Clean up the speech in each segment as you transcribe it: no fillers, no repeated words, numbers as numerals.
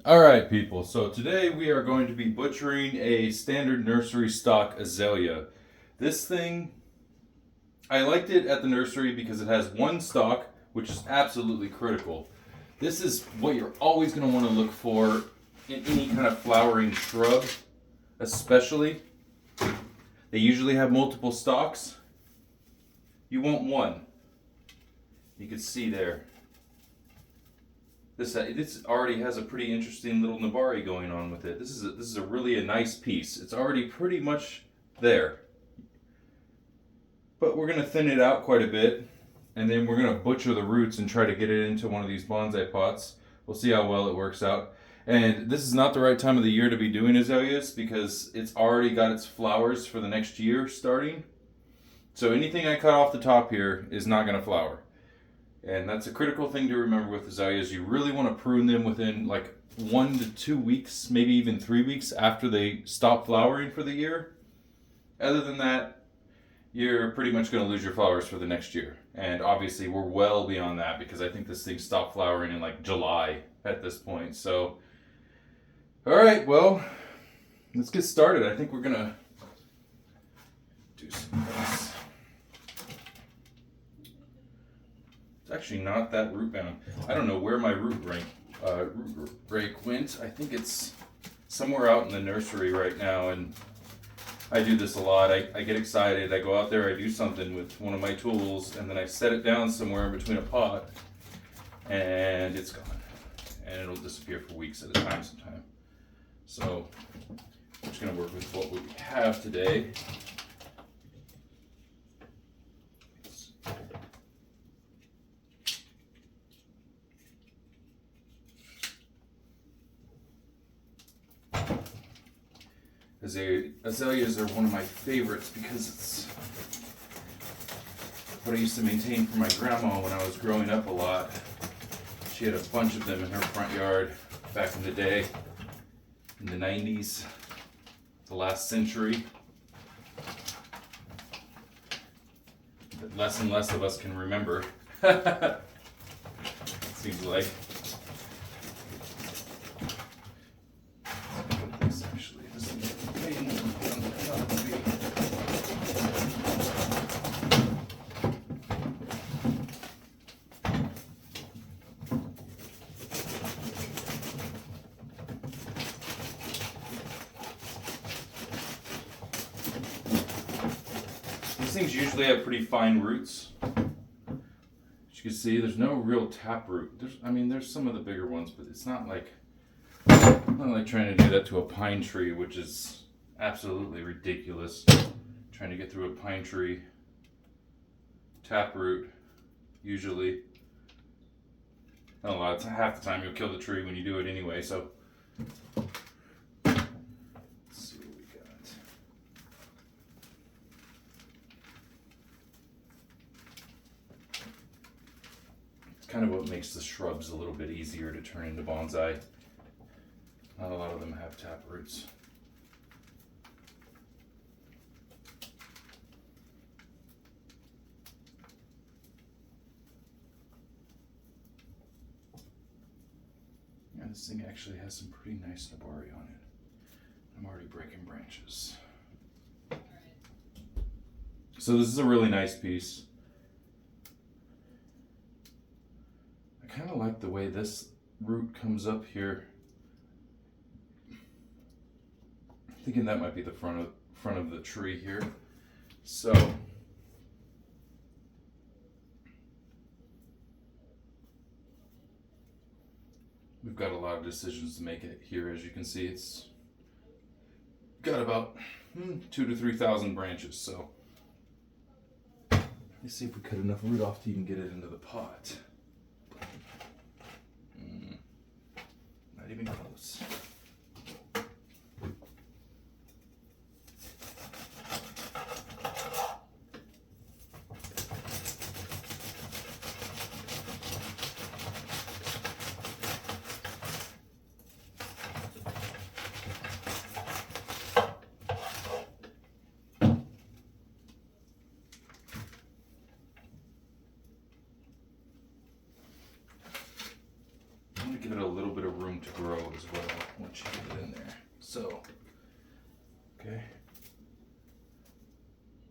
Alright people, so today we are going to be butchering a standard nursery stock azalea. This thing, I liked it at the nursery because it has one stalk, which is absolutely critical. This is what you're always going to want to look for in any kind of flowering shrub, especially. They usually have multiple stalks. You want one. You can see there. This already has a pretty interesting little nabari going on with it. This is a really a nice piece. It's already pretty much there. But we're going to thin it out quite a bit, and then we're going to butcher the roots and try to get it into one of these bonsai pots. We'll see how well it works out. And this is not the right time of the year to be doing azaleas because it's already got its flowers for the next year starting. So anything I cut off the top here is not going to flower. And that's a critical thing to remember with azaleas. You really want to prune them within like 1 to 2 weeks, maybe even 3 weeks after they stop flowering for the year. Other than that, you're pretty much going to lose your flowers for the next year. And obviously we're well beyond that because I think this thing stopped flowering in like July at this point. So, all right, well, let's get started. I think we're going to do some of this. It's actually not that root bound. I don't know where my root rake went. I think it's somewhere out in the nursery right now, and I do this a lot. I get excited, I go out there, I do something with one of my tools, and then I set it down somewhere in between a pot, and it's gone. And it'll disappear for weeks at a time sometime. So, I'm just gonna work with what we have today. Azaleas are one of my favorites because it's what I used to maintain for my grandma when I was growing up a lot. She had a bunch of them in her front yard back in the day, in the 90s, the last century. But less and less of us can remember. It seems like. These things usually have pretty fine roots. As you can see, there's no real tap root. There's some of the bigger ones, but it's not like trying to do that to a pine tree, which is absolutely ridiculous. Trying to get through a pine tree tap root, usually. Not a lot. Half the time you'll kill the tree when you do it anyway. So. Kind of what makes the shrubs a little bit easier to turn into bonsai. Not a lot of them have tap roots. Yeah, this thing actually has some pretty nice nabari on it. I'm already breaking branches. So this is a really nice piece. I kind of like the way this root comes up here. I'm thinking that might be the front of the tree here. So we've got a lot of decisions to make it here. As you can see, it's got about 2,000 to 3,000 branches. So let's see if we cut enough root off to even get it into the pot. Not even close. Give it a little bit of room to grow as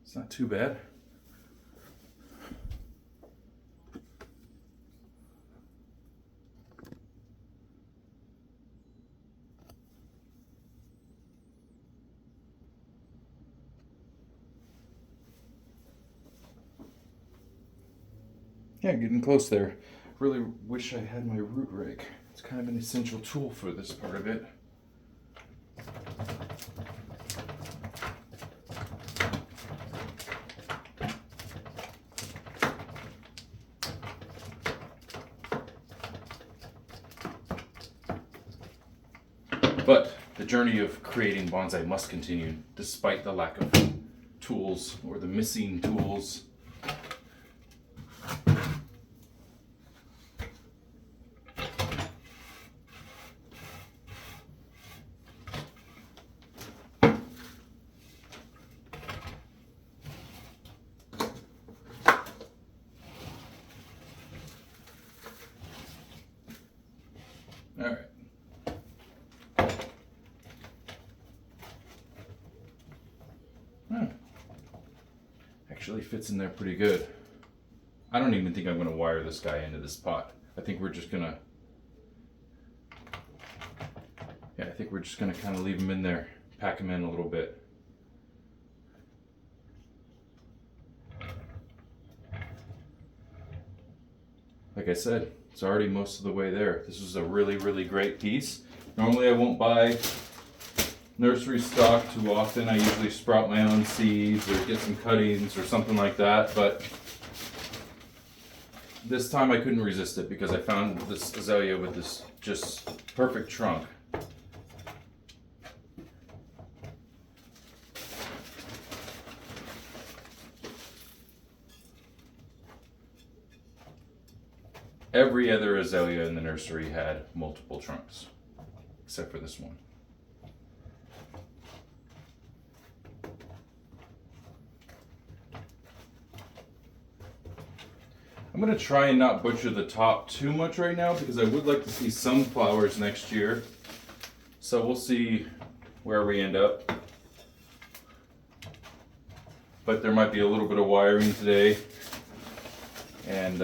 It's not too bad. Yeah, getting close there. Really wish I had my root rake. It's kind of an essential tool for this part of it. But the journey of creating bonsai must continue despite the lack of tools or the missing tools. All right. Actually fits in there pretty good. I don't even think I'm going to wire this guy into this pot. I think we're just going to, kind of leave him in there, pack him in a little bit. Like I said, it's already most of the way there. This is a really, really great piece. Normally I won't buy nursery stock too often. I usually sprout my own seeds or get some cuttings or something like that, but this time I couldn't resist it because I found this azalea with this just perfect trunk. Every other azalea in the nursery had multiple trunks, except for this one. I'm going to try and not butcher the top too much right now because I would like to see some flowers next year. So we'll see where we end up. But there might be a little bit of wiring today. And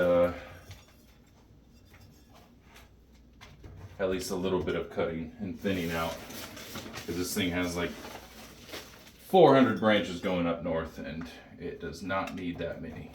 at least a little bit of cutting and thinning out. Because this thing has like 400 branches going up north and it does not need that many.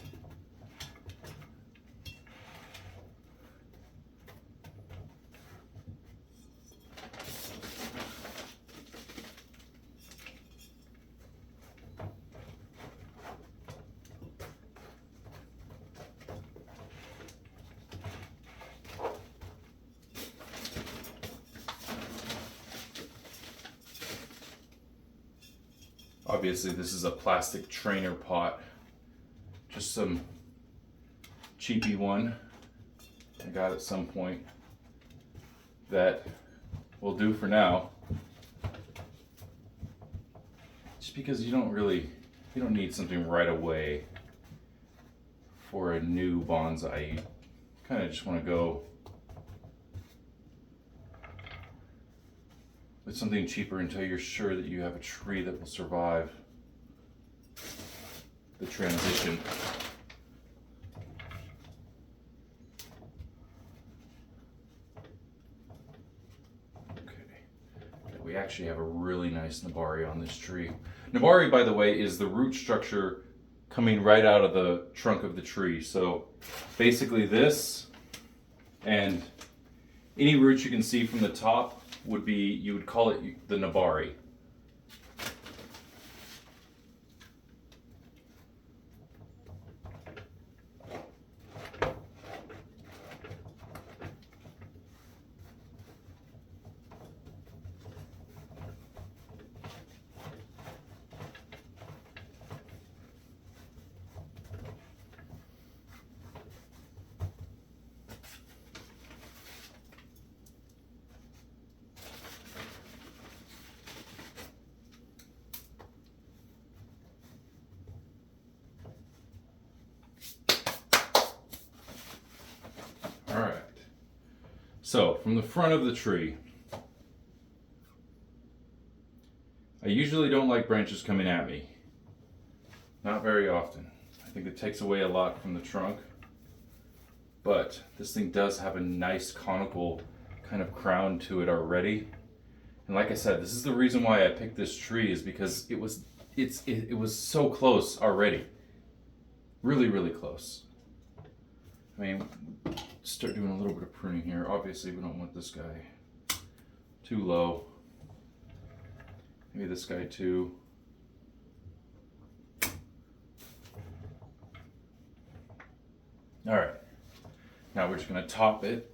Obviously this is a plastic trainer pot, just some cheapy one I got at some point that will do for now. Just because you don't need something right away for a new bonsai. You kind of just want to go with something cheaper until you're sure that you have a tree that will survive the transition. Okay, we actually have a really nice nabari on this tree. Nabari, by the way, is the root structure coming right out of the trunk of the tree. So basically this and any roots you can see from the top would be, you would call it the nabari. So, from the front of the tree, I usually don't like branches coming at me, Not very often. I think it takes away a lot from the trunk, but this thing does have a nice conical kind of crown to it already. And like I said, this is the reason why I picked this tree, is because it was so close already. Really, really close. I mean, start doing a little bit of pruning here. Obviously, we don't want this guy too low. Maybe this guy too. All right, now we're just gonna top it,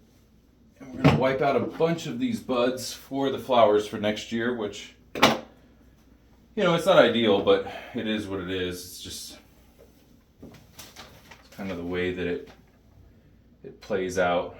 and we're gonna wipe out a bunch of these buds for the flowers for next year, which, you know, it's not ideal, but it is what it is. It's just, it's kind of the way that it plays out.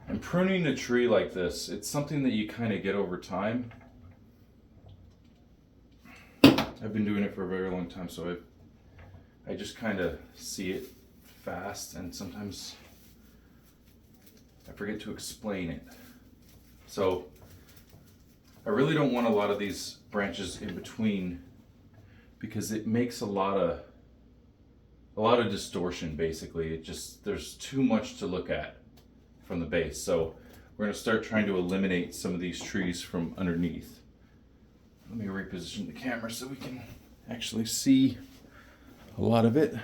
And pruning a tree like this, it's something that you kind of get over time. I've been doing it for a very long time, so I just kind of see it fast, and sometimes I forget to explain it. So I really don't want a lot of these branches in between, because it makes a lot of distortion. Basically, there's too much to look at from the base. So we're going to start trying to eliminate some of these trees from underneath. Let me reposition the camera so we can actually see a lot of it.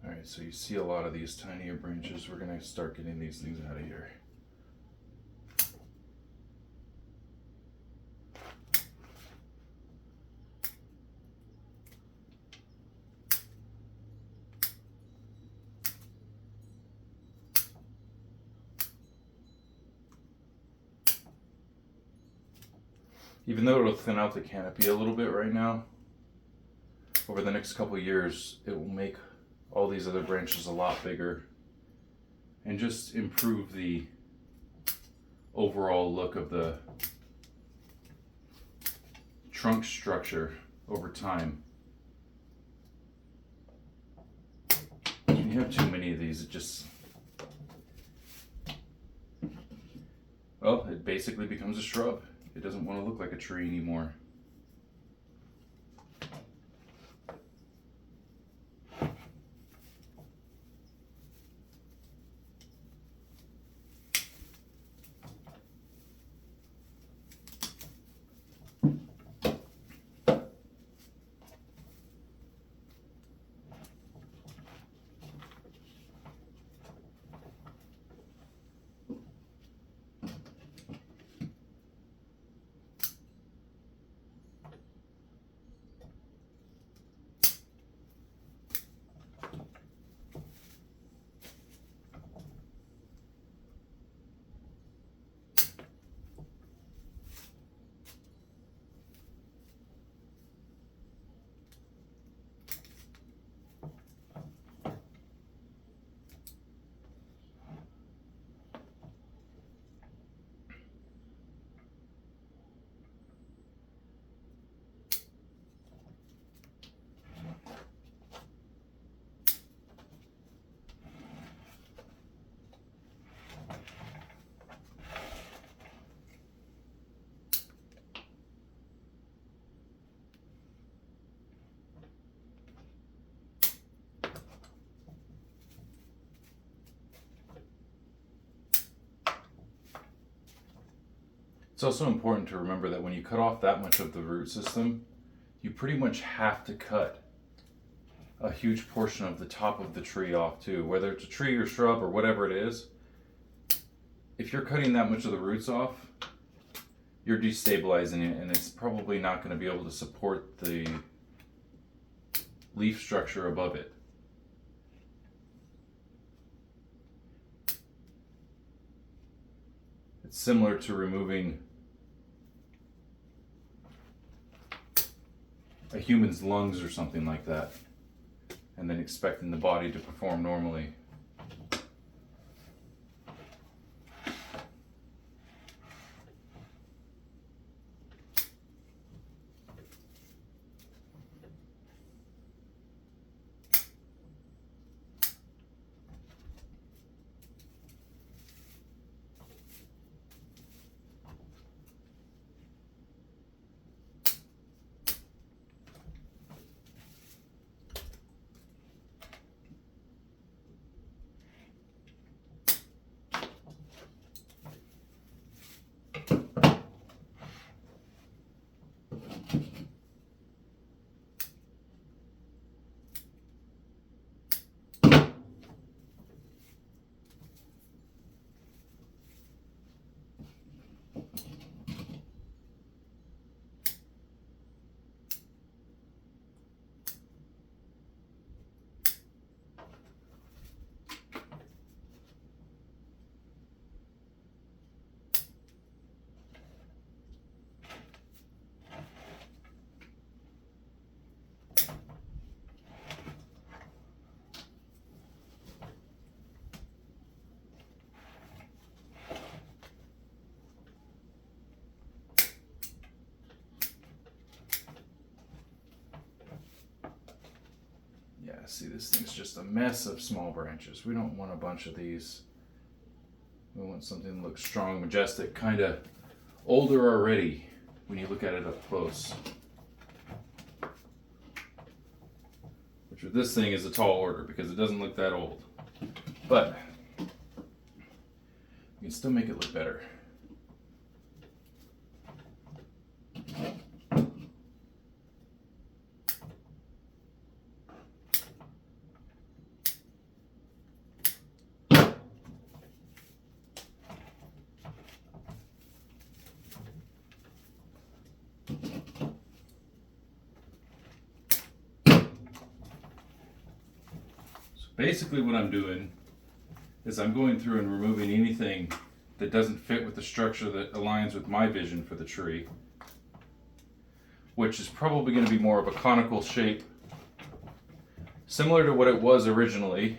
All right, so you see a lot of these tinier branches. We're going to start getting these things out of here. Even though it'll thin out the canopy a little bit right now, over the next couple of years, it will make all these other branches a lot bigger and just improve the overall look of the trunk structure over time. When you have too many of these, it basically becomes a shrub. It doesn't want to look like a tree anymore. It's also important to remember that when you cut off that much of the root system, you pretty much have to cut a huge portion of the top of the tree off too. Whether it's a tree or shrub or whatever it is, if you're cutting that much of the roots off, you're destabilizing it, and it's probably not going to be able to support the leaf structure above it. It's similar to removing a human's lungs or something like that, and then expecting the body to perform normally. See, this thing's just a mess of small branches. We don't want a bunch of these. We want something that looks strong, majestic, kind of older already when you look at it up close. Which with this thing is a tall order because it doesn't look that old. But you can still make it look better. Basically what I'm doing is I'm going through and removing anything that doesn't fit with the structure that aligns with my vision for the tree, which is probably going to be more of a conical shape, similar to what it was originally,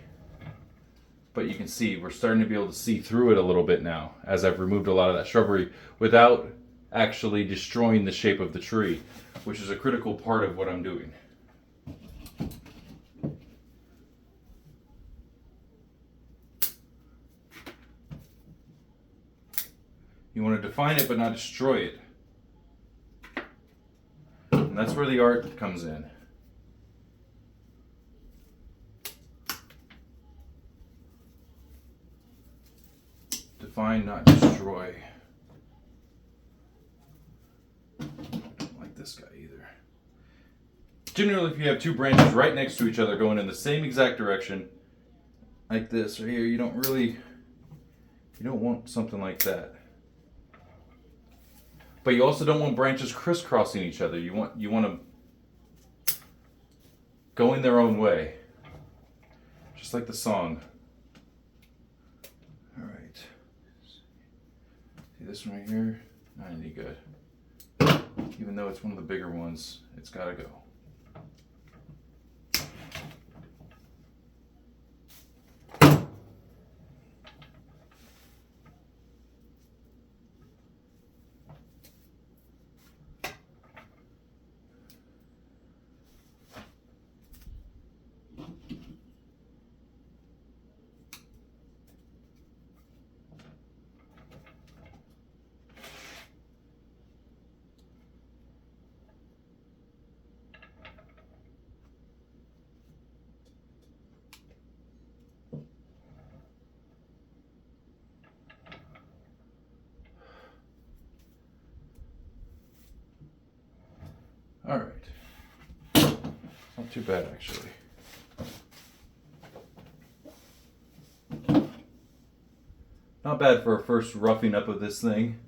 but you can see we're starting to be able to see through it a little bit now as I've removed a lot of that shrubbery without actually destroying the shape of the tree, which is a critical part of what I'm doing. You want to define it but not destroy it. And that's where the art comes in. Define, not destroy. I don't like this guy either. Generally, if you have two branches right next to each other going in the same exact direction, like this right here, you don't want something like that. But you also don't want branches crisscrossing each other. You want them going their own way. Just like the song. Alright. See this one right here? Not any good. Even though it's one of the bigger ones, it's gotta go. All right, not too bad actually. Not bad for a first roughing up of this thing.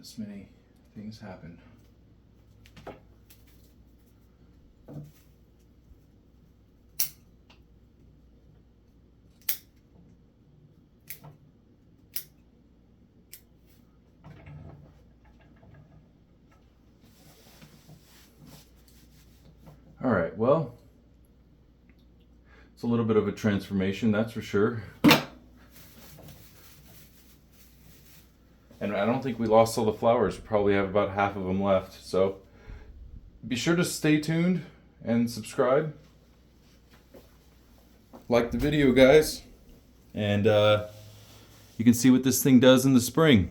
this many things happen. All right, well, it's a little bit of a transformation, that's for sure. And I don't think we lost all the flowers. We probably have about half of them left. So be sure to stay tuned and subscribe. Like the video, guys. And you can see what this thing does in the spring.